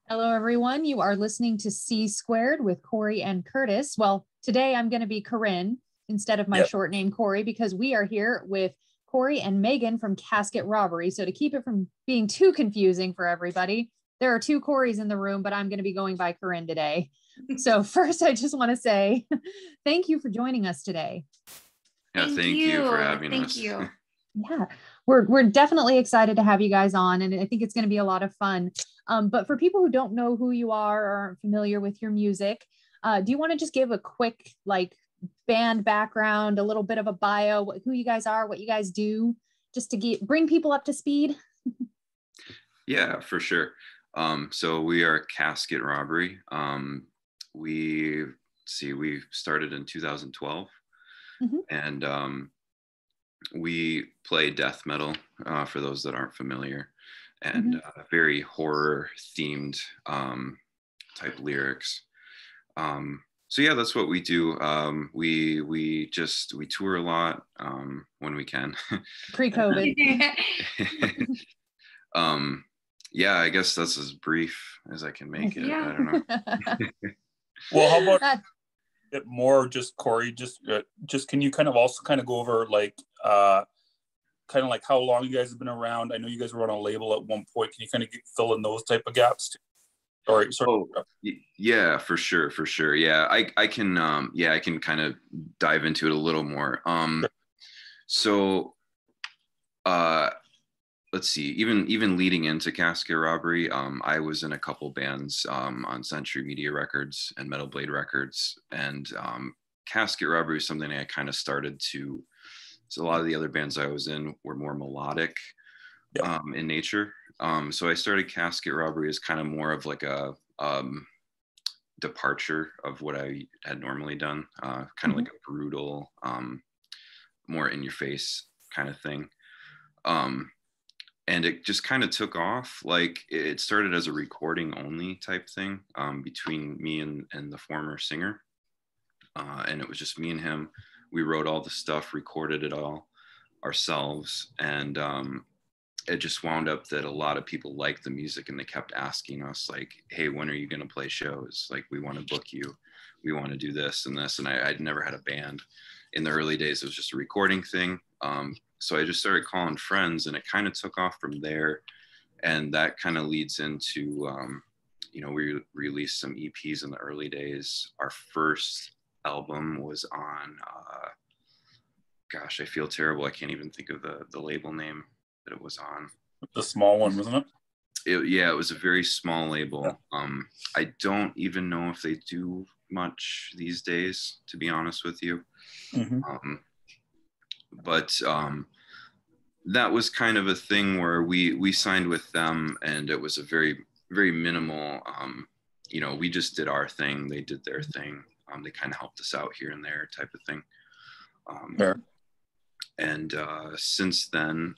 Hello, everyone. You are listening to C Squared with Corey and Curtis. Well, today I'm going to be Corinne instead of my short name Corey, because we are here with Corey and Megan from Casket Robbery. So to keep it from being too confusing for everybody, there are two Corys in the room, but I'm going to be going by Corinne today. So first, I just want to say thank you for joining us today. Yeah, thank you for having us. Thank you. Yeah, we're definitely excited to have you guys on, and I think it's going to be a lot of fun. But for people who don't know who you are or aren't familiar with your music, do you want to just give a quick band background, a little bit of a bio, who you guys are, what you guys do, just to bring people up to speed? Yeah, for sure. So we are Casket Robbery. We started in 2012, and we play death metal, for those that aren't familiar, and very horror themed type lyrics. So yeah, that's what we do. We tour a lot when we can. Pre-COVID. Yeah, I guess that's as brief as I can make it. Yeah. I don't know. Well, how about it more, just Corey, just can you kind of also kind of go over kind of like how long you guys have been around? I know you guys were on a label at one point. Can you kind of fill in those type of gaps too? Yeah, for sure. Yeah, I can I can kind of dive into it a little more. So let's see, even leading into Casket Robbery, I was in a couple bands on Century Media Records and Metal Blade Records, and Casket Robbery is something I kind of started to. So a lot of the other bands I was in were more melodic in nature. So I started Casket Robbery as kind of more of like a departure of what I had normally done, kind of like a brutal, more in your face kind of thing. And it just kind of took off. Like it started as a recording only type thing between me and the former singer. And it was just me and him. We wrote all the stuff, recorded it all ourselves. And it just wound up that a lot of people liked the music, and they kept asking us like, hey, when are you going to play shows? Like, we want to book you. We want to do this and this. And I'd never had a band. In the early days, it was just a recording thing. So I just started calling friends, and it kind of took off from there. And that kind of leads into, we released some EPs in the early days. Our first album was on, I feel terrible. I can't even think of the label name that it was on. The small one, wasn't it? It was a very small label. I don't even know if they do much these days, to be honest with you. But that was kind of a thing where we signed with them, and it was a very, very minimal, we just did our thing. They did their thing. They kind of helped us out here and there type of thing. And since then,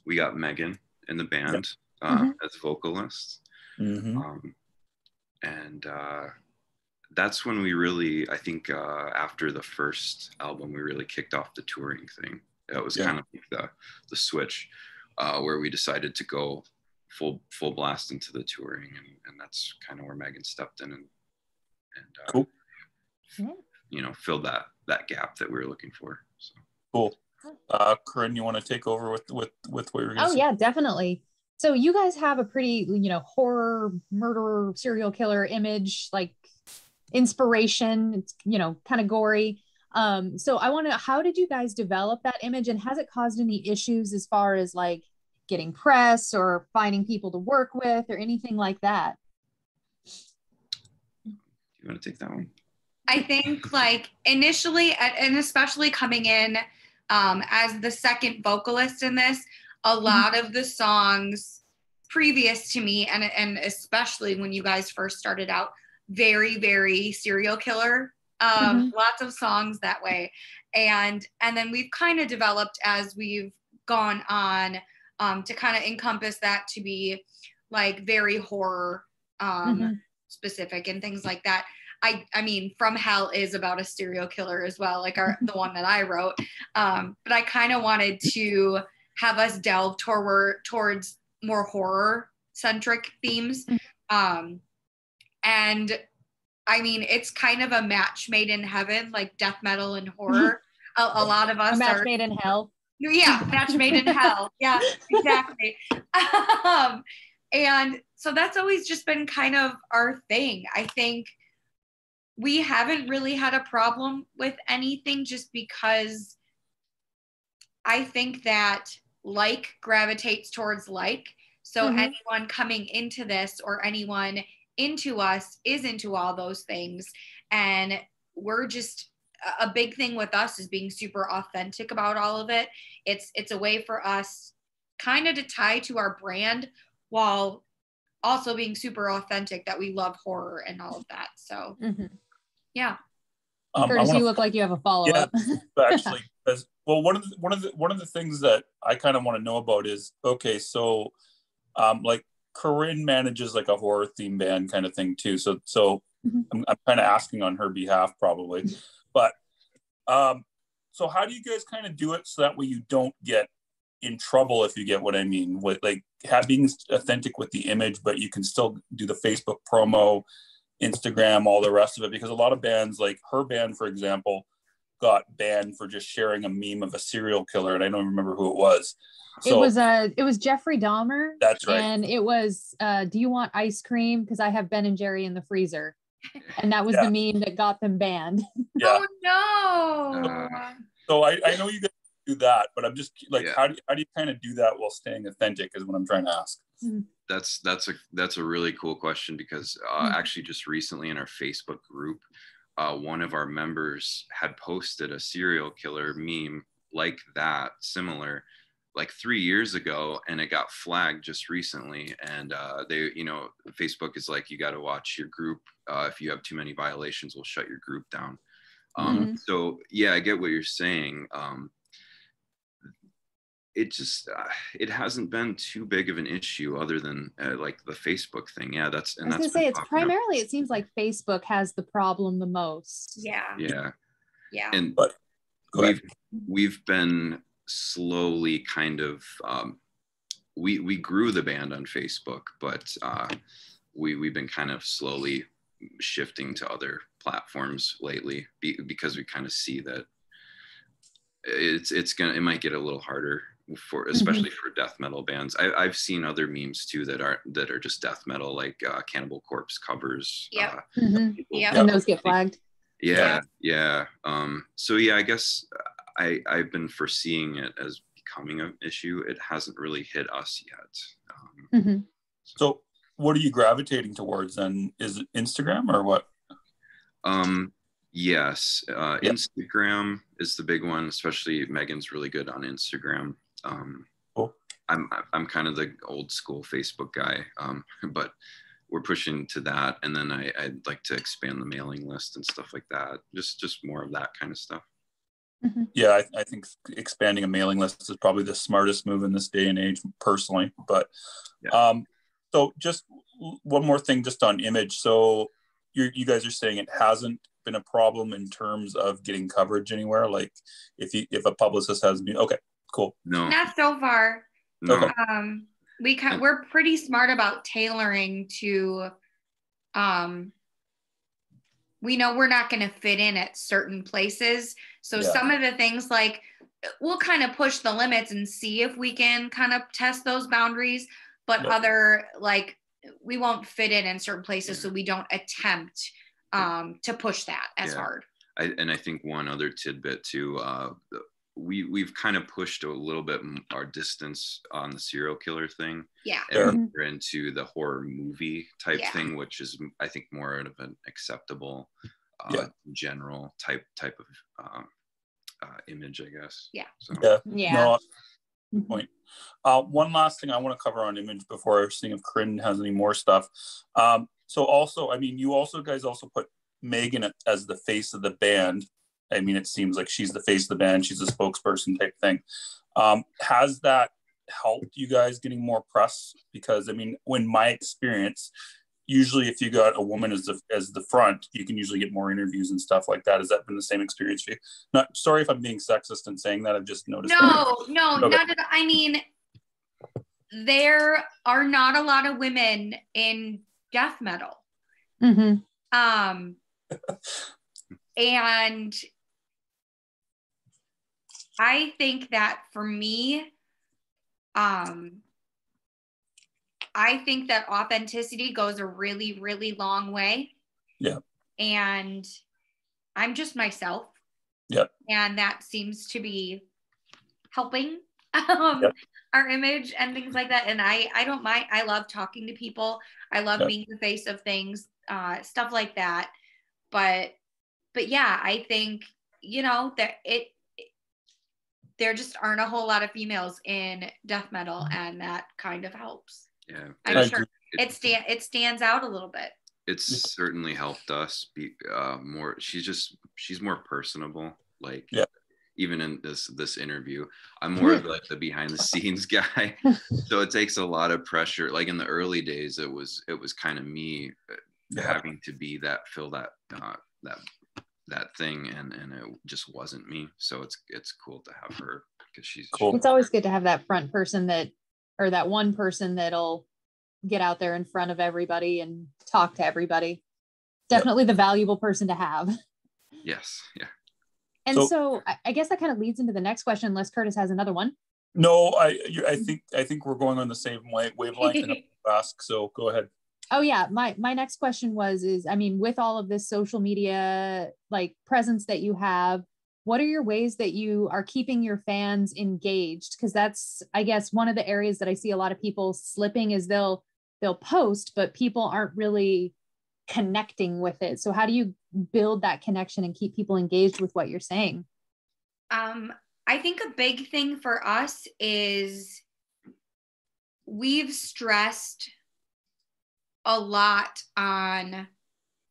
we got Megan in the band as vocalist. And that's when we really, I think after the first album, we really kicked off the touring thing. That was kind of like the switch where we decided to go full blast into the touring, and that's kind of where Megan stepped in and cool. Filled that gap that we were looking for. So cool. Corinne, you want to take over with what you're going to say? Yeah, definitely. So you guys have a pretty, horror, murderer, serial killer image, like inspiration. It's, kind of gory. So I want to, how did you guys develop that image, and has it caused any issues as far as like getting press or finding people to work with or anything like that? Do you want to take that one? I think like initially, and especially coming in as the second vocalist in this, a lot of the songs previous to me, and especially when you guys first started out, very, very serial killer, lots of songs that way. And then we've kind of developed as we've gone on to kind of encompass that to be like very horror specific and things like that. I mean, From Hell is about a serial killer as well, like the one that I wrote. But I kind of wanted to have us delve towards more horror centric themes. And I mean, it's kind of a match made in heaven, like death metal and horror. A lot of us a match made in hell. Yeah, match made in hell. Yeah, exactly. And so that's always just been kind of our thing. I think we haven't really had a problem with anything just because I think that like gravitates towards like. So anyone coming into this or anyone into us is into all those things. And we're just, a big thing with us is being super authentic about all of it. It's a way for us kind of to tie to our brand while also being super authentic that we love horror and all of that. So yeah. Curtis, you look like you have a follow-up. Yeah, actually, because well, one of the things that I kind of want to know about is, okay, so like Corinne manages like a horror theme band kind of thing too. So I'm kind of asking on her behalf probably, but so how do you guys kind of do it so that way you don't get in trouble, if you get what I mean, with like being authentic with the image, but you can still do the Facebook promo, Instagram, all the rest of it? Because a lot of bands, like her band, for example, got banned for just sharing a meme of a serial killer, and I don't remember who it was. So, it was Jeffrey Dahmer. That's right. And it was, do you want ice cream? Because I have Ben and Jerry in the freezer. And that was the meme that got them banned. Yeah. Oh no. So I know you guys do that, but I'm just like, how do you kind of do that while staying authentic is what I'm trying to ask. That's a really cool question, because actually just recently in our Facebook group, one of our members had posted a serial killer meme like that, similar, like 3 years ago, and it got flagged just recently. And they, Facebook is like, you got to watch your group. If you have too many violations, we'll shut your group down. So yeah, I get what you're saying. It just it hasn't been too big of an issue, other than like the Facebook thing. Yeah, I was gonna say it's primarily, it seems like Facebook has the problem the most. Yeah. And but we've been slowly kind of we grew the band on Facebook, but we've been kind of slowly shifting to other platforms lately, because we kind of see that it might get a little harder especially for death metal bands. I've seen other memes too that are just death metal, like Cannibal Corpse covers. And those get flagged. Yeah. So yeah, I guess I've been foreseeing it as becoming an issue. It hasn't really hit us yet. So what are you gravitating towards then? Is it Instagram or what? Yes, Instagram is the big one. Especially Megan's really good on Instagram. Cool. I'm kind of the old school Facebook guy, but we're pushing to that. And then I'd like to expand the mailing list and stuff like that. Just more of that kind of stuff. Yeah, I think expanding a mailing list is probably the smartest move in this day and age, personally. But so just one more thing, just on image. So you guys are saying it hasn't been a problem in terms of getting coverage anywhere? Like if a publicist has been, okay, cool. No, not so far. No. Okay. We're pretty smart about tailoring to we know we're not going to fit in at certain places. So some of the things, like, we'll kind of push the limits and see if we can kind of test those boundaries, but other, like, we won't fit in certain places. So we don't attempt to push that as hard. I think one other tidbit too, we've kind of pushed a little bit our distance on the serial killer thing. And we're into the horror movie type thing, which is, I think, more of an acceptable general type of image, I guess. No point. One last thing I want to cover on image before seeing if Corinne has any more stuff. So also, I mean, you guys also put Megan as the face of the band. I mean, it seems like she's the face of the band. She's a spokesperson type thing. Has that helped you guys getting more press? Because I mean, in my experience, usually if you got a woman as the front, you can usually get more interviews and stuff like that. Has that been the same experience for you? Not sorry if I'm being sexist in saying that. I've just noticed. No, not at all. I mean, there are not a lot of women in death metal. Mm-hmm. And I think that for me, I think that authenticity goes a really, really long way. Yeah. And I'm just myself. Yeah. And that seems to be helping our image and things like that. And I don't mind. I love talking to people. I love being the face of things, stuff like that. But yeah, I think, you know, that there just aren't a whole lot of females in death metal, and that kind of helps. Yeah, I'm sure it stands out a little bit. It's certainly helped us be more. She's more personable. Like even in this interview, I'm more of like the behind the scenes guy. So it takes a lot of pressure. Like in the early days, it was kind of me having to be fill that thing, and it just wasn't me. So it's cool to have her, because she's cool. It's always good to have that front person that one person that'll get out there in front of everybody and talk to everybody. Definitely the valuable person to have. Yes. Yeah. And so I guess that kind of leads into the next question, unless Curtis has another one. No, I think we're going on the same wavelength and ask. So go ahead. Oh yeah, my next question is, I mean, with all of this social media like presence that you have, what are your ways that you are keeping your fans engaged? Because that's, I guess, one of the areas that I see a lot of people slipping is they'll post, but people aren't really connecting with it. So how do you build that connection and keep people engaged with what you're saying? I think a big thing for us is we've stressed a lot on,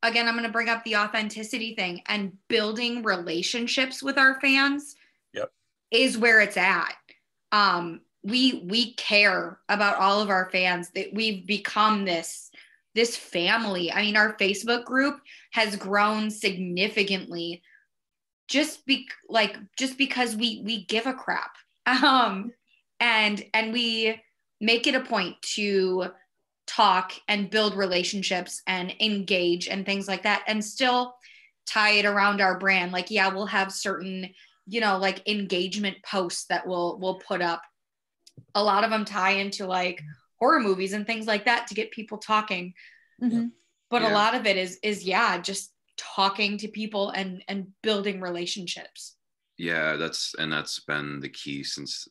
again, I'm going to bring up the authenticity thing, and building relationships with our fans is where it's at. We care about all of our fans, that we've become this family. I mean, our Facebook group has grown significantly just because we give a crap. And we make it a point to talk and build relationships and engage and things like that, and still tie it around our brand. Like, yeah, we'll have certain, you know, like engagement posts that we'll put up. A lot of them tie into like horror movies and things like that to get people talking. Mm-hmm. But a lot of it is just talking to people and building relationships. Yeah, that's been the key since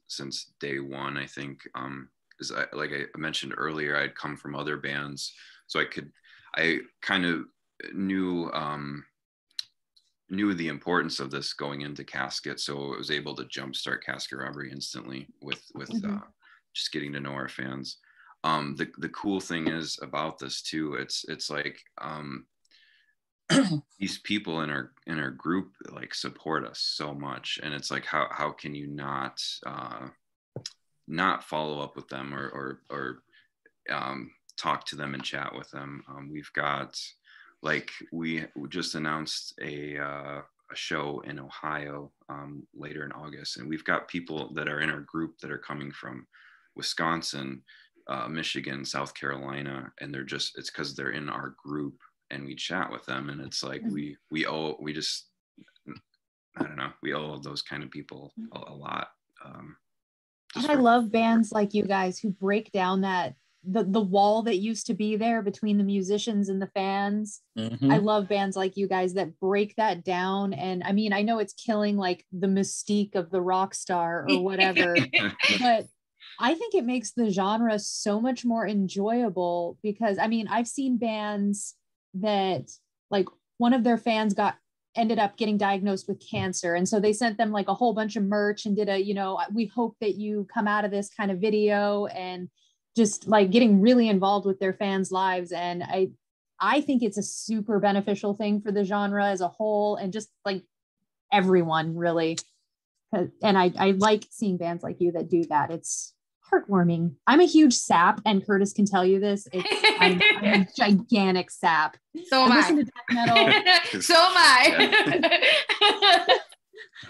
day one, I think. Is like I mentioned earlier, I'd come from other bands, so I kind of knew the importance of this going into Casket, so I was able to jumpstart Casket Robbery instantly with just getting to know our fans. The cool thing is about this too, it's like these people in our group like support us so much, and it's like how can you not follow up with them or talk to them and chat with them. We've got, like, we just announced a show in Ohio later in August, and we've got people that are in our group that are coming from Wisconsin, Michigan, South Carolina, and it's because they're in our group and we chat with them, and it's like we owe those kind of people a lot. And I love bands like you guys who break down that the wall that used to be there between the musicians and the fans. Mm-hmm. I love bands like you guys that break that down. And I mean, I know it's killing like the mystique of the rock star or whatever, but I think it makes the genre so much more enjoyable, because I mean, I've seen bands that like one of their fans ended up getting diagnosed with cancer. And so they sent them like a whole bunch of merch and did we hope that you come out of this kind of video, and just like getting really involved with their fans' lives. And I think it's a super beneficial thing for the genre as a whole, and just like everyone really. And I like seeing bands like you that do that. It's heartwarming. I'm a huge sap, and Curtis can tell you this. I'm a gigantic sap. So am I. Listen to death metal. So am I.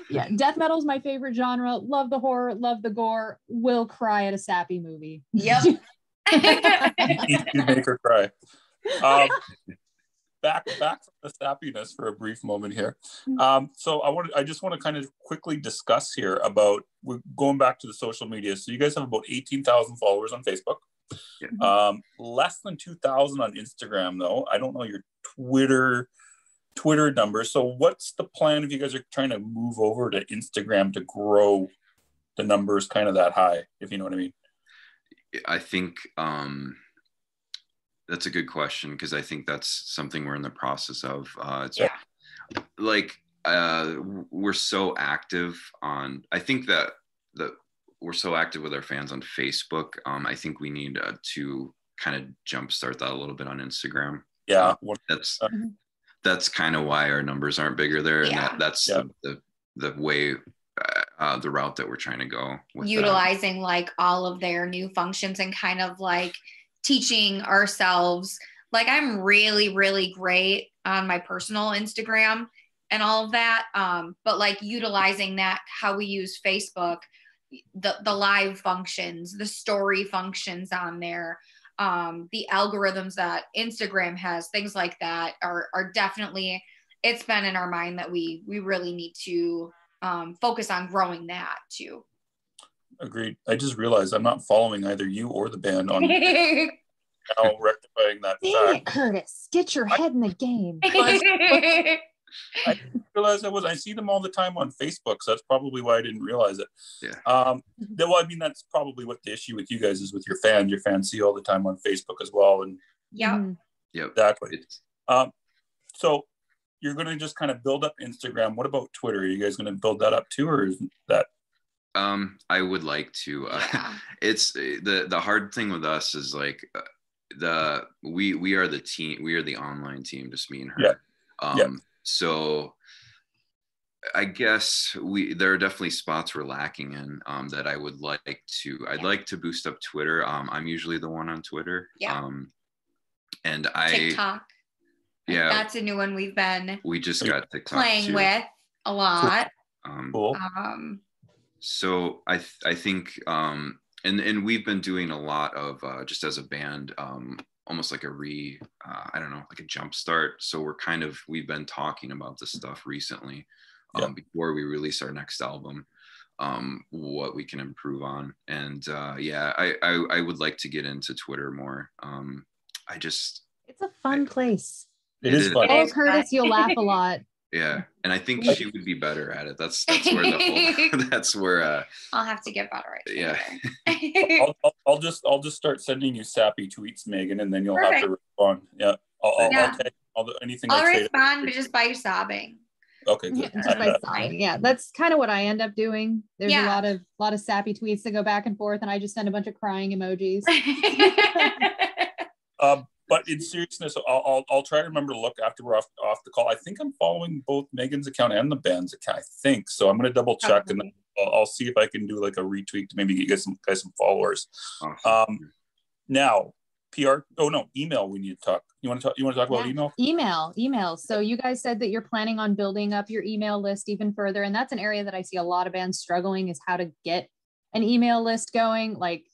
Yeah, death metal is my favorite genre. Love the horror, love the gore. Will cry at a sappy movie. Yep. You make her cry. Back from the sappiness for a brief moment here. So I just want to kind of quickly discuss here about, we're going back to the social media. So you guys have about 18,000 followers on Facebook. Yeah. Less than 2,000 on Instagram, though. I don't know your Twitter numbers. So what's the plan if you guys are trying to move over to Instagram to grow the numbers kind of that high, if you know what I mean? I think that's a good question, because I think that's something we're in the process of. Like we're so active on, I think that we're so active with our fans on Facebook. I think we need to kind of jumpstart that a little bit on Instagram. That's kind of why our numbers aren't bigger there, and that's the way, the route that we're trying to go with utilizing like all of their new functions and kind of like teaching ourselves. Like I'm really, really great on my personal Instagram and all of that. But like utilizing that, how we use Facebook, the live functions, the story functions on there, the algorithms that Instagram has, things like that are definitely, it's been in our mind that we really need to focus on growing that too. Agreed. I just realized I'm not following either you or the band on now, rectifying that Dang it, Curtis, get your head in the game. I didn't realize I see them all the time on Facebook, so that's probably why I didn't realize it. Well, I mean, that's probably what the issue with you guys is with your fans. Your fans see you all the time on Facebook as well. And exactly. So you're going to just kind of build up Instagram. What about Twitter? Are you guys going to build that up too, or is that? I would like to. It's the hard thing with us is like we are the team. We are the online team, just me and her. So I guess there are definitely spots we're lacking in that I would like to. I'd like to boost up Twitter. I'm usually the one on Twitter. And TikTok. Yeah, that's a new one we just got TikTok playing with a lot. Cool. So I think and we've been doing a lot of just as a band, almost like I don't know, like a jump start. So we've been talking about this stuff recently before we release our next album, what we can improve on. And I would like to get into Twitter more. It's a fun place. It is fun. Oh, Curtis, you'll laugh a lot. Yeah, and I think she would be better at it. That's where that's where I'll have to get better at it. Yeah. I'll just start sending you sappy tweets, Megan, and then you'll have to respond. Yeah. I'll tag anything. I'll respond, but just by sobbing. Okay, good. Just by sobbing. Yeah, that's kind of what I end up doing. There's a lot of sappy tweets that go back and forth, and I just send a bunch of crying emojis. But in seriousness, I'll try to remember to look after we're off the call. I think I'm following both Megan's account and the band's account. I think so. I'm going to double check and then I'll see if I can do like a retweet to maybe get you guys some followers. Awesome. Now, email. We need to talk. You want to talk about email? Email. So you guys said that you're planning on building up your email list even further, and that's an area that I see a lot of bands struggling, is how to get an email list going. Like,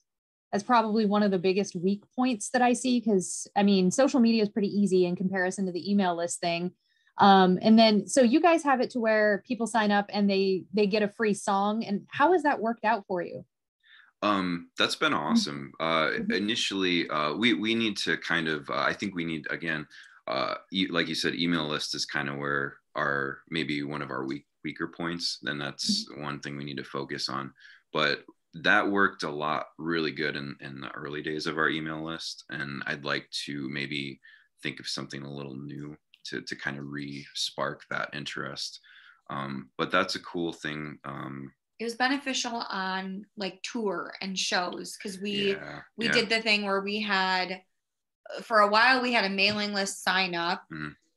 that's probably one of the biggest weak points that I see, because I mean, social media is pretty easy in comparison to the email list thing. And then, so you guys have it to where people sign up and they get a free song. And how has that worked out for you? That's been awesome. Initially, we need to kind of, I think we need, again, like you said, email list is kind of where maybe one of our weaker points. Then that's one thing we need to focus on. But that worked a lot really good in the early days of our email list. And I'd like to maybe think of something a little new to kind of re-spark that interest. But that's a cool thing. It was beneficial on like tour and shows, because we did the thing where we had, for a while, we had a mailing list sign up.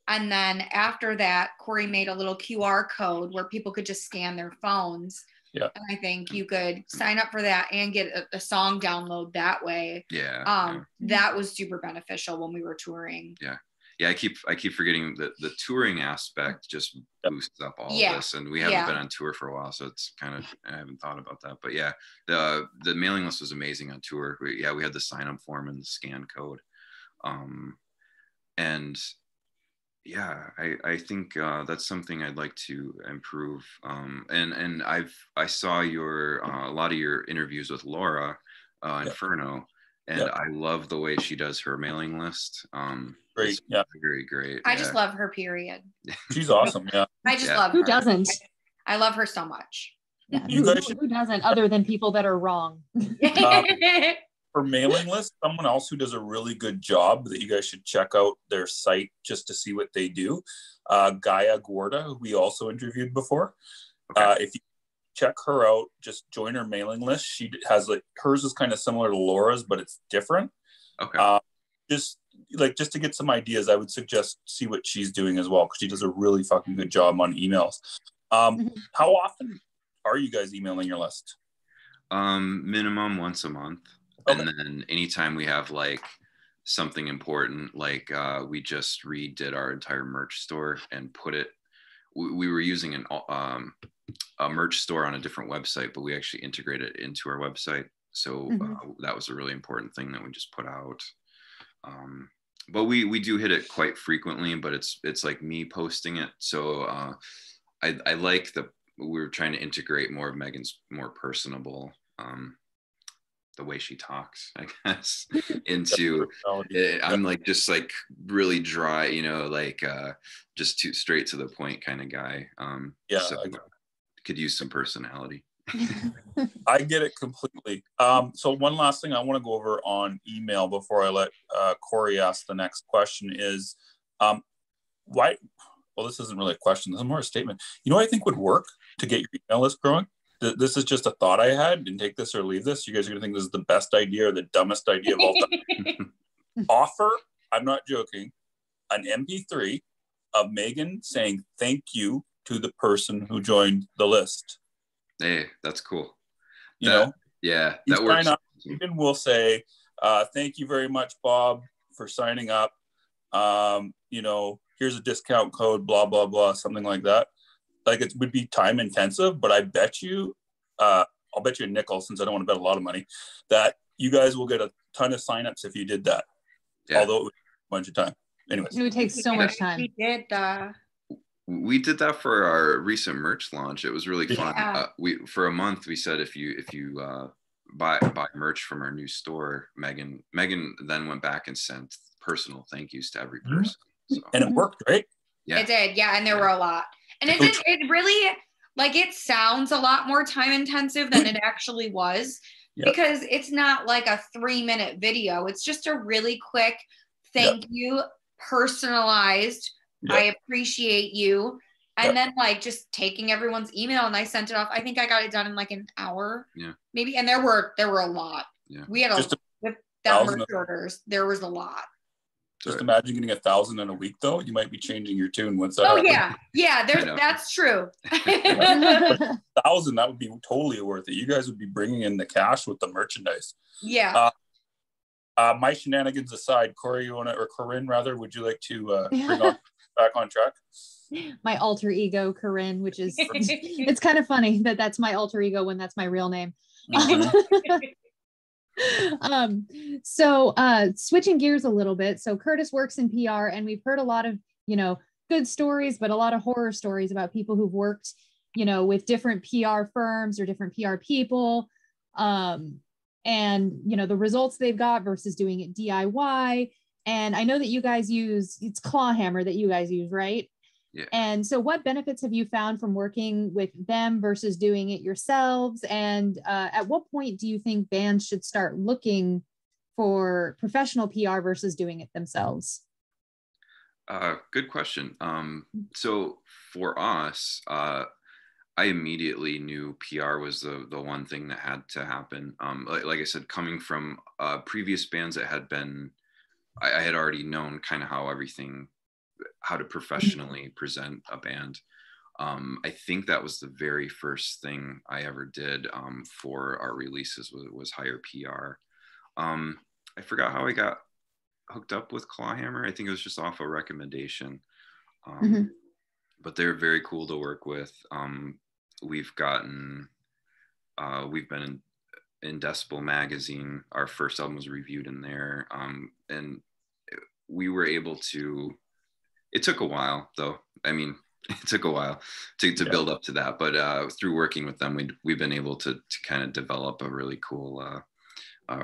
And then after that, Corey made a little QR code where people could just scan their phones. Yeah. And I think you could sign up for that and get a song download that way. That was super beneficial when we were touring. I keep forgetting that the touring aspect just boosts up all of this, and we haven't been on tour for a while, so it's kind of, I haven't thought about that. But the mailing list was amazing on tour. We had the sign up form and the scan code. And yeah, I think that's something I'd like to improve. And I saw your a lot of your interviews with Laura Inferno, and I love the way she does her mailing list. Great, it's very great. I just love her. Period. She's awesome. Yeah, I just love her. Who doesn't? I love her so much. Yeah. Who doesn't, other than people that are wrong? For mailing list, someone else who does a really good job that you guys should check out their site just to see what they do. Gaia Gorda, who we also interviewed before. If you check her out, just join her mailing list. She has like, hers is kind of similar to Laura's, but it's different. Just to get some ideas, I would suggest see what she's doing as well, because she does a really fucking good job on emails. How often are you guys emailing your list? Minimum once a month. And then anytime we have like something important, like we just redid our entire merch store and put it, we were using a merch store on a different website, but we actually integrated it into our website. So that was a really important thing that we just put out. But we do hit it quite frequently, but it's like me posting it. So I like we're trying to integrate more of Megan's more personable, the way she talks, I guess, into I'm like just like really dry, like just too straight to the point kind of guy. So could use some personality. I get it completely. So one last thing I want to go over on email before I let Corey ask the next question is why, well, this isn't really a question, this is more a statement. You know what I think would work to get your email list growing? This is just a thought I had, and take this or leave this. You guys are gonna think this is the best idea or the dumbest idea of all time. Offer, I'm not joking, an MP3 of Megan saying thank you to the person who joined the list. Hey, that's cool. Yeah, that works. Megan will say, thank you very much, Bob, for signing up. Here's a discount code, blah, blah, blah, something like that. Like, it would be time intensive, but I bet you, I'll bet you a nickel, since I don't want to bet a lot of money, that you guys will get a ton of signups if you did that. Although it would take a bunch of time. Anyways. It would take so much time. We did that for our recent merch launch. It was really fun. For a month, we said if you buy merch from our new store, Megan then went back and sent personal thank yous to every person. So. And it worked, right? Yeah. It did, and there were a lot. And it really, like, it sounds a lot more time intensive than it actually was, because it's not like a 3-minute video. It's just a really quick thank you, personalized. I appreciate you. And then like just taking everyone's email, and I sent it off. I think I got it done in like an hour, maybe. And there were a lot. We had with that merch orders, there was a lot. Just imagine getting 1,000 in a week, though. You might be changing your tune once that happens. That's true. 1,000, that would be totally worth it. You guys would be bringing in the cash with the merchandise. My shenanigans aside, Corey, Corinne, rather, would you like to bring on back on track? My alter ego, Corinne, which is it's kind of funny that that's my alter ego when that's my real name. So switching gears a little bit. So Curtis works in PR, and we've heard a lot of, good stories, but a lot of horror stories about people who've worked, with different PR firms or different PR people. And, the results they've got versus doing it DIY. And I know that you guys it's Clawhammer that you guys use, right? Yeah. And so what benefits have you found from working with them versus doing it yourselves? And at what point do you think bands should start looking for professional PR versus doing it themselves? Good question. So for us, I immediately knew PR was the one thing that had to happen. Like I said, coming from previous bands that had been, I had already known kind of how to professionally present a band. I think that was the very first thing I ever did for our releases was hire PR. I forgot how I got hooked up with Clawhammer. I think it was just off a recommendation. But they're very cool to work with. We've been in Decibel magazine. Our first album was reviewed in there. And we were able to, it took a while though. I mean, it took a while to build up to that, but through working with them, we've been able to kind of develop a really cool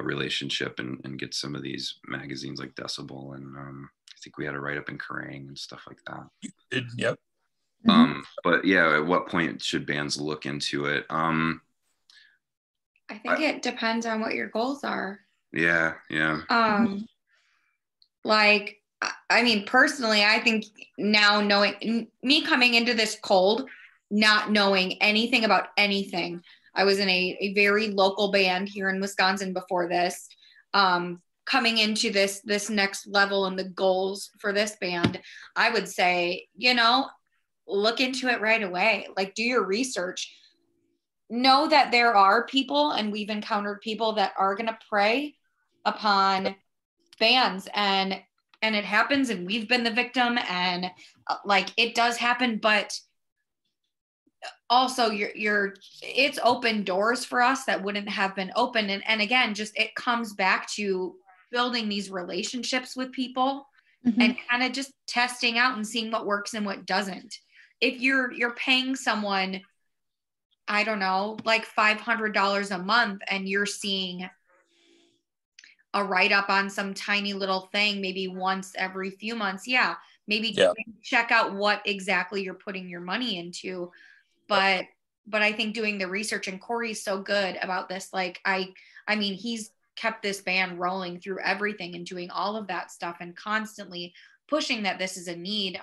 relationship and get some of these magazines like Decibel, and I think we had a write-up in Kerrang and stuff like that. You did, yep. But yeah, at what point should bands look into it? I think it depends on what your goals are. Yeah. Like, I mean, personally, I think now, knowing me coming into this cold, not knowing anything about anything, I was in a very local band here in Wisconsin before this. Coming into this next level and the goals for this band, I would say, look into it right away. Like, do your research. Know that there are people, and we've encountered people that are going to prey upon bands, and it happens, and we've been the victim, and like, it does happen, but also it's opened doors for us that wouldn't have been open. And again, just, it comes back to building these relationships with people and kind of just testing out and seeing what works and what doesn't. If you're paying someone, I don't know, like $500 a month, and you're seeing a write-up on some tiny little thing, maybe once every few months, maybe check out what exactly you're putting your money into. But I think doing the research, and Corey's so good about this. Like, I mean, he's kept this band rolling through everything and doing all of that stuff and constantly pushing that this is a need.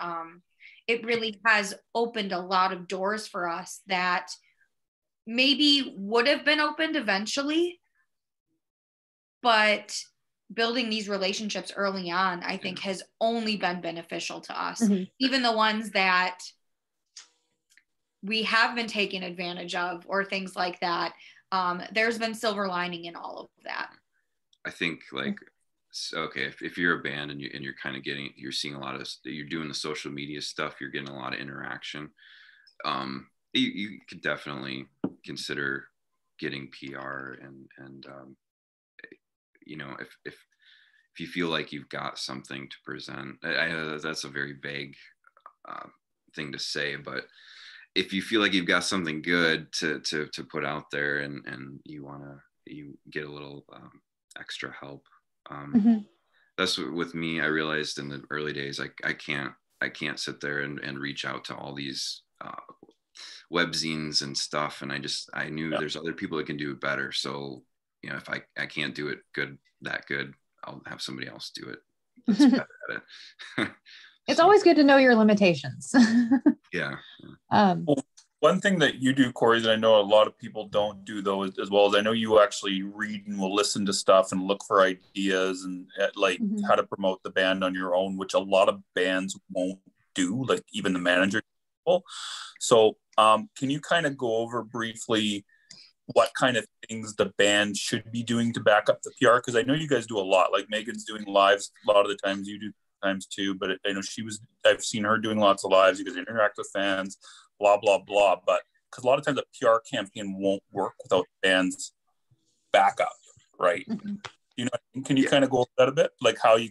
It really has opened a lot of doors for us that maybe would have been opened eventually, but building these relationships early on, I think, has only been beneficial to us. Even the ones that we have been taken advantage of or things like that, there's been silver lining in all of that. I think, like, okay, if you're a band and you're kind of you're seeing a lot of, you're doing the social media stuff, you're getting a lot of interaction, you could definitely consider getting PR, and if you feel like you've got something to present, that's a very vague thing to say, but if you feel like you've got something good to put out there, and you get a little extra help, that's what, with me, I realized in the early days, I can't sit there and reach out to all these webzines and stuff, and I knew there's other people that can do it better. So if I can't do it that good, I'll have somebody else do it that's better at it. It's always good to know your limitations. Yeah. Well, one thing that you do, Corey, that I know a lot of people don't do, though, as well, as I know you actually read and will listen to stuff and look for ideas and how to promote the band on your own, which a lot of bands won't do, like even the manager people. So can you kind of go over briefly what kind of things the band should be doing to back up the PR? Because I know you guys do a lot. Like, Megan's doing lives a lot of the times, you do times too, but I know I've seen her doing lots of lives. You guys interact with fans, blah, blah, blah. But because a lot of times a PR campaign won't work without bands backup, right? Can you kind of go over that a bit? Like what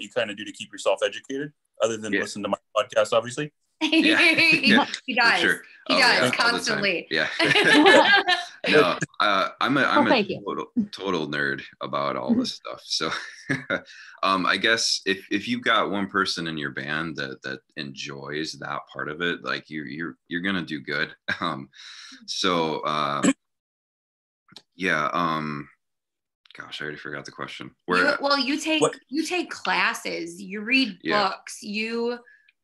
you kind of do to keep yourself educated, other than listen to my podcast, obviously? He does. Sure. He does constantly. Yeah. No, I'm a total nerd about all this stuff. So I guess if you've got one person in your band that enjoys that part of it, like you're gonna do good. Gosh, I already forgot the question. You take classes, you read books, you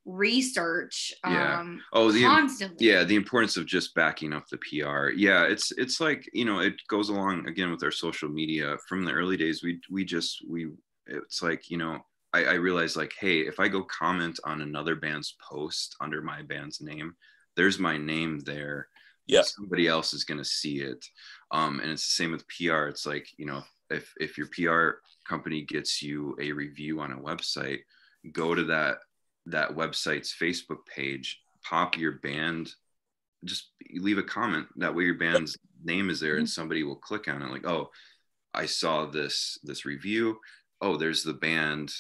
research constantly. The importance of just backing up the PR. It's like, it goes along again with our social media. From the early days, it's like, I realized, like, hey, if I go comment on another band's post under my band's name, there's my name there. Somebody else is going to see it. And it's the same with PR. It's like, if your PR company gets you a review on a website, go to that website's Facebook page, pop your band, just leave a comment. That way your band's name is there, and somebody will click on it, like, oh, I saw this review. Oh, there's the band.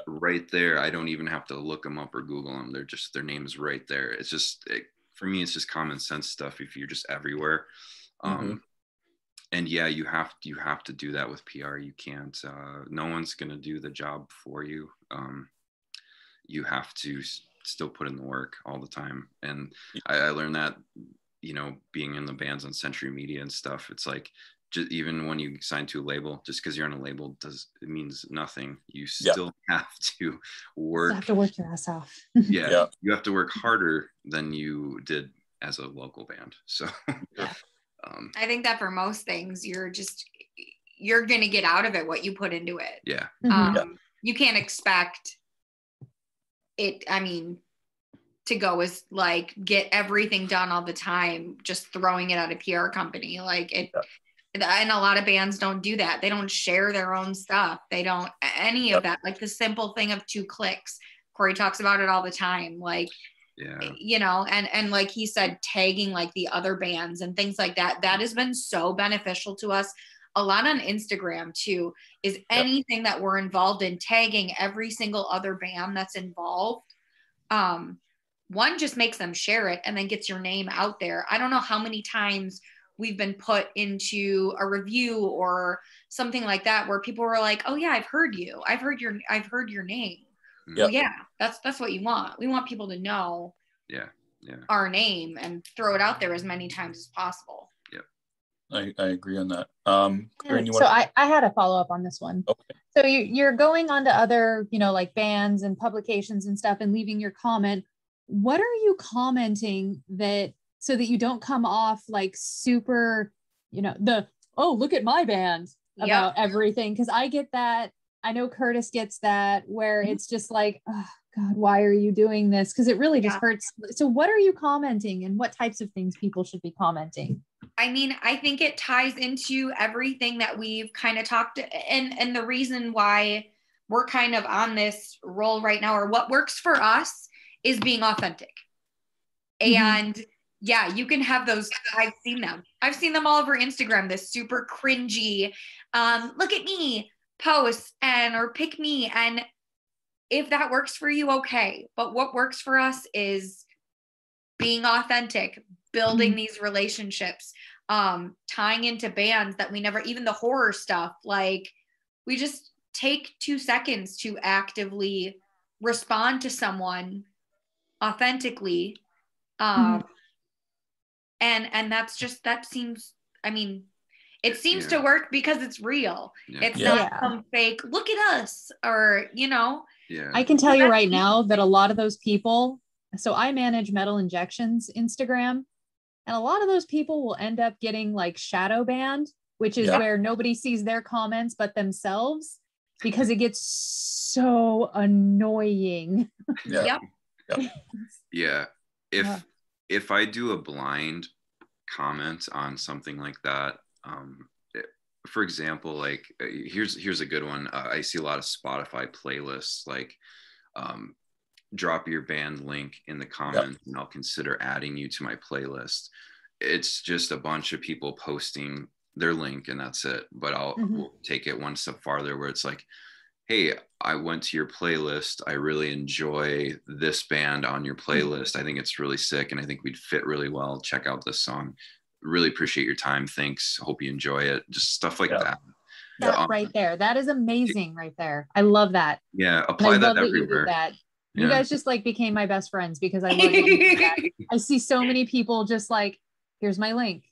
right there. I don't even have to look them up or Google them. Their name is right there. It's just, for me, it's just common sense stuff if you're just everywhere. And yeah, you have to do that with PR. You can't, no one's going to do the job for you. You have to still put in the work all the time. And I learned that, you know, being in the bands on Century Media and stuff, it's like, just even when you sign to a label, just because you're on a label it means nothing. You still have to work. You have to work your ass off. You have to work harder than you did as a local band. So I think that for most things, you're going to get out of it what you put into it. You can't expect it, I mean, to go as like get everything done all the time, just throwing it at a PR company. Like it, and a lot of bands don't do that. They don't share their own stuff. They don't any of that. Like the simple thing of 2 clicks. Corey talks about it all the time. Like, you know, and like he said, tagging like the other bands and things like that. That has been so beneficial to us. A lot on Instagram too, is anything that we're involved in, tagging every single other band that's involved. One just makes them share it and then gets your name out there. I don't know how many times we've been put into a review or something like that where people were like, oh yeah, I've heard you. I've heard your name. Well, yeah, that's what you want. We want people to know our name and throw it out there as many times as possible. I agree on that. I had a follow up on this one. Okay. So you're going on to other, you know, like bands and publications and stuff and leaving your comment. What are you commenting so that you don't come off like super, you know, look at my band about everything? Because I get that. I know Curtis gets that, where it's just like, oh God, why are you doing this? Because it really just hurts. So what are you commenting and what types of things people should be commenting? I mean, I think it ties into everything that we've kind of talked, and the reason why we're kind of on this roll right now, or what works for us, is being authentic. And yeah, you can have those. I've seen them all over Instagram, this super cringy, look at me posts or pick me. And if that works for you, okay. But what works for us is being authentic, building these relationships, tying into bands that we never, even the horror stuff, like we just take 2 seconds to actively respond to someone authentically. And that's just, that seems, I mean, it seems to work because it's real. It's not some fake, look at us, or, you know. I can tell you right now that a lot of those people, so I manage Metal Injection's Instagram, and a lot of those people will end up getting like shadow banned, which is where nobody sees their comments but themselves, because it gets so annoying. If I do a blind comment on something like that, for example, like here's a good one. I see a lot of Spotify playlists, like drop your band link in the comments and I'll consider adding you to my playlist. It's just a bunch of people posting their link and that's it. But we'll take it one step farther, where it's like, hey, I went to your playlist. I really enjoy this band on your playlist. I think it's really sick and I think we'd fit really well. Check out this song. Really appreciate your time. Thanks. Hope you enjoy it. Just stuff like that. That right there. That is amazing right there. I love that. Yeah. Apply that everywhere. You guys just like became my best friends because I love that. I see so many people just like, here's my link.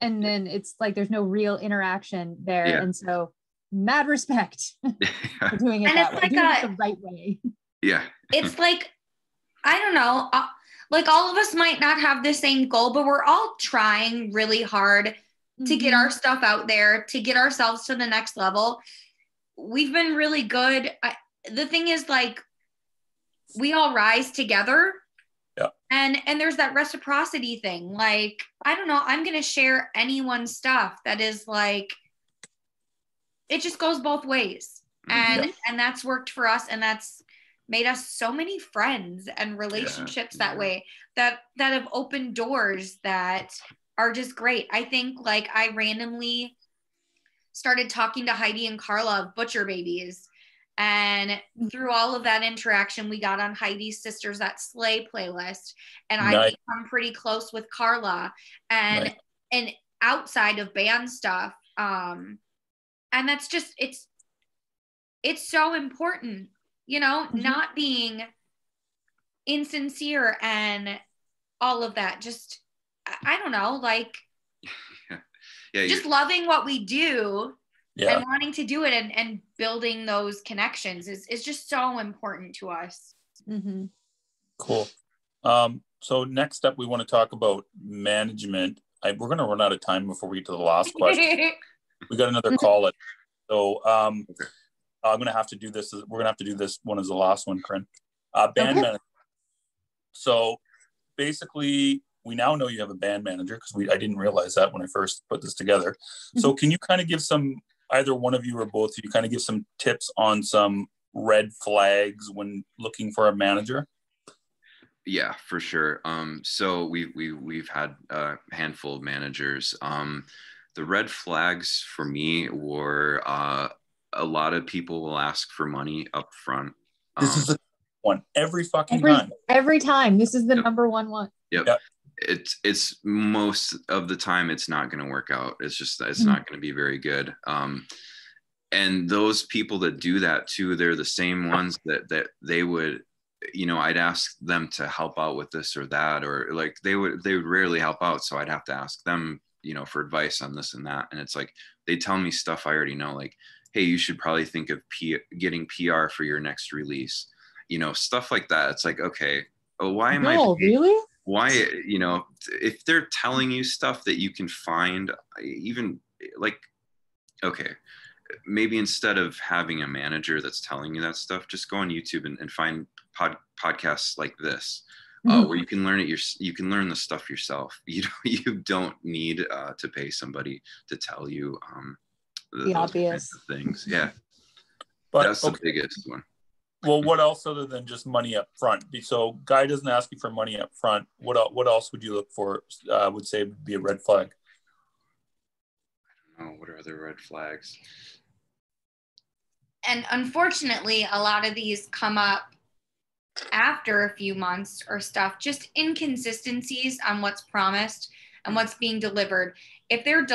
And then it's like, there's no real interaction there. And so mad respect for doing it that way. Like doing it the right way. Yeah. It's like, I don't know. Like all of us might not have the same goal, but we're all trying really hard to get our stuff out there, to get ourselves to the next level. We've been really good. The thing is, like, we all rise together. And there's that reciprocity thing. Like, I don't know, I'm going to share anyone's stuff that is like, it just goes both ways. And that's worked for us. And that's made us so many friends and relationships that way, that have opened doors that are just great. I think like I randomly started talking to Heidi and Carla of Butcher Babies. And through all of that interaction, we got on Heidi's Sisters That Slay playlist, and I Nice. become pretty close with Carla, and Nice. and outside of band stuff. And that's just, it's so important, you know, not being insincere and all of that. Just, I don't know, like, just loving what we do and wanting to do it, and building those connections is just so important to us. Cool. So next up, we want to talk about management. We're going to run out of time before we get to the last question. We got another call. So I'm going to have to do this. We're going to have to do this one as the last one, Corinne. Band manager. So basically, we now know you have a band manager, because I didn't realize that when I first put this together. So can you kind of give either one of you or both of you kind of give some tips on some red flags when looking for a manager? Yeah, for sure. So we've had a handful of managers. The red flags for me were a lot of people will ask for money up front. This is the one every time. Every time. This is the number one. Yep. It's most of the time it's not going to work out. It's not going to be very good. And those people that do that too, they're the same ones that they would, you know, I'd ask them to help out with this or that, or like they would rarely help out. So I'd have to ask them, you know, for advice on this and that. And it's like, they tell me stuff I already know, like, hey, you should probably think of getting PR for your next release, you know, stuff like that. It's like, okay, why am I really? Why, you know, if they're telling you stuff that you can find, even like, okay, maybe instead of having a manager that's telling you that stuff, just go on YouTube and find podcasts like this, where you can learn you can learn the stuff yourself. You don't need to pay somebody to tell you the obvious things. Yeah, but that's the biggest one. Well, what else other than just money up front? So guy doesn't ask you for money up front. What else would you look for? Would say would be a red flag. I don't know. What are other red flags? And unfortunately, a lot of these come up after a few months or stuff, just inconsistencies on what's promised and what's being delivered. If they're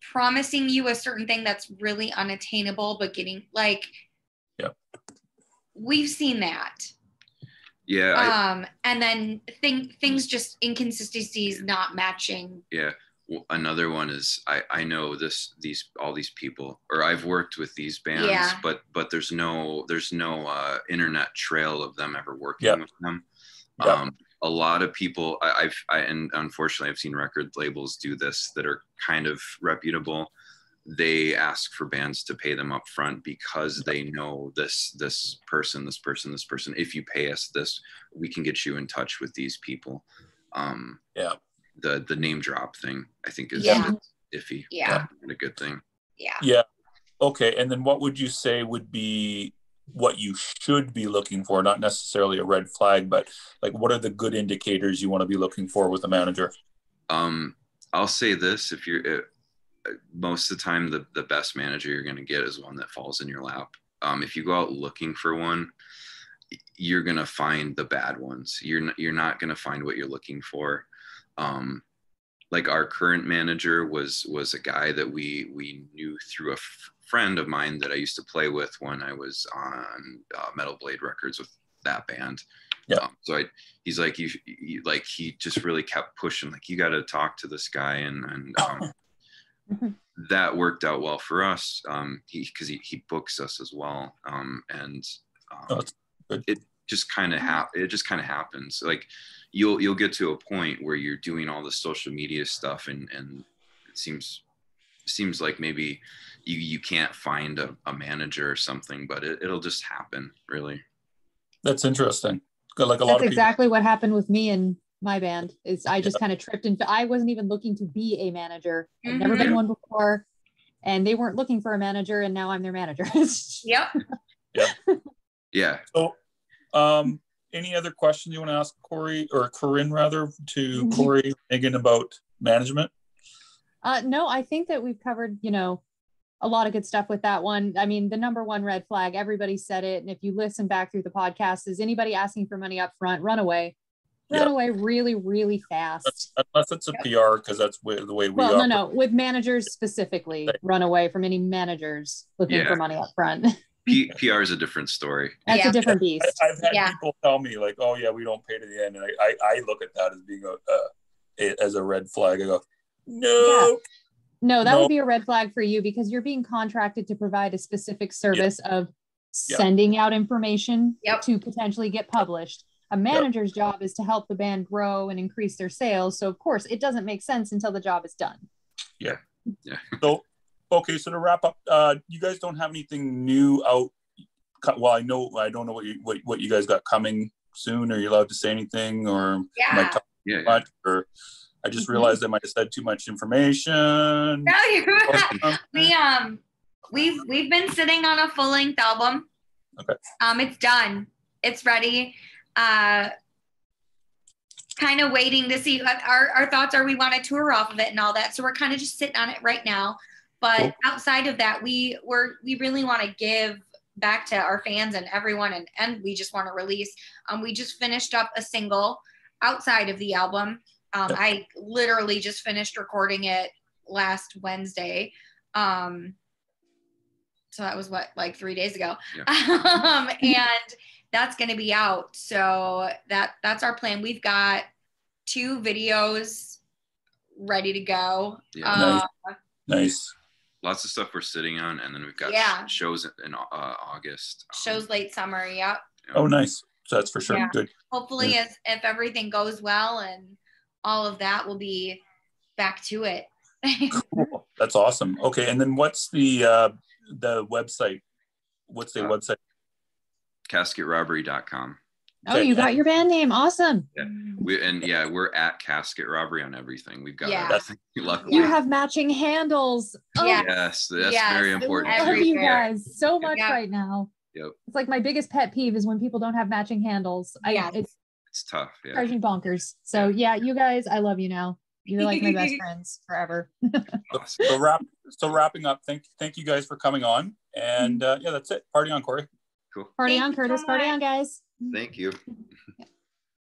promising you a certain thing that's really unattainable, but getting like, we've seen that. Yeah. And then things just inconsistencies not matching. Yeah. Well, another one is I know all these people, or I've worked with these bands, but there's no internet trail of them ever working with them. A lot of people and unfortunately I've seen record labels do this that are kind of reputable. They ask for bands to pay them up front because they know this person. If you pay us this, we can get you in touch with these people. The name drop thing, I think, is iffy. Not a good thing. Yeah. Okay. And then what would you say would be what you should be looking for? Not necessarily a red flag, but like, what are the good indicators you want to be looking for with a manager? I'll say this: most of the time, the best manager you're going to get is one that falls in your lap. If you go out looking for one, you're going to find the bad ones. You're not going to find what you're looking for. Like our current manager was a guy that we knew through a friend of mine that I used to play with when I was on Metal Blade Records with that band. So he's like, he just really kept pushing, like, you got to talk to this guy. And that worked out well for us. Because he books us as well. It just kind of happens. Like you'll get to a point where you're doing all the social media stuff and it seems like maybe you can't find a manager or something, but it'll just happen, really. That's interesting. Like that's exactly what happened with me and my band. Is I just kind of tripped into, I wasn't even looking to be a manager. I've never been one before, and they weren't looking for a manager, and now I'm their manager. Yeah. So any other questions you want to ask Corey, or Corinne rather, to Corey, Megan, about management? No, I think that we've covered, a lot of good stuff with that one. I mean, the number one red flag, everybody said it. And if you listen back through the podcast, is anybody asking for money up front, run away. Run away really, really fast. Unless it's a PR, because that's the way we operate. No. With managers specifically, run away from any managers looking for money up front. PR is a different story. That's a different beast. I've had people tell me like, "Oh yeah, we don't pay to the end," and I look at that as being as a red flag. I go, no. No, that would be a red flag for you because you're being contracted to provide a specific service of sending out information to potentially get published. A manager's job is to help the band grow and increase their sales. So of course it doesn't make sense until the job is done. Yeah. So, okay. So to wrap up, you guys don't have anything new out. Well, I don't know what you guys got coming soon. Are you allowed to say anything or am I talking too much? Or I just realized I might have said too much information. No, we've been sitting on a full-length album. Okay. It's done. It's ready. Kind of waiting to see. Our thoughts are we want to tour off of it and all that. So we're kind of just sitting on it right now. But outside of that, we really want to give back to our fans and everyone, and we just want to release. We just finished up a single outside of the album. I literally just finished recording it last Wednesday. So that was like 3 days ago. Yeah. And that's going to be out. So that's our plan. We've got 2 videos ready to go. Yeah, nice. Lots of stuff we're sitting on, and then we've got shows in August. Shows late summer. Yep. Oh, nice. So that's for sure. Good. Hopefully, if everything goes well and all of that, we'll be back to it. Cool. That's awesome. Okay, and then what's the website? What's the website? CasketRobbery.com. Oh, you got your band name. Awesome. Yeah. We're at Casket Robbery on everything. We've got everything. Luckily. You have matching handles. Oh, yes, that's very important. I love you guys so much right now. Yep. It's like my biggest pet peeve is when people don't have matching handles. It's tough. Yeah. Drives me bonkers. So you guys, I love you now. You're like my best friends forever. Awesome. So wrapping up, thank you guys for coming on. And that's it. Party on, Corey. Cool. Party on, Curtis. Party on, guys. Thank you.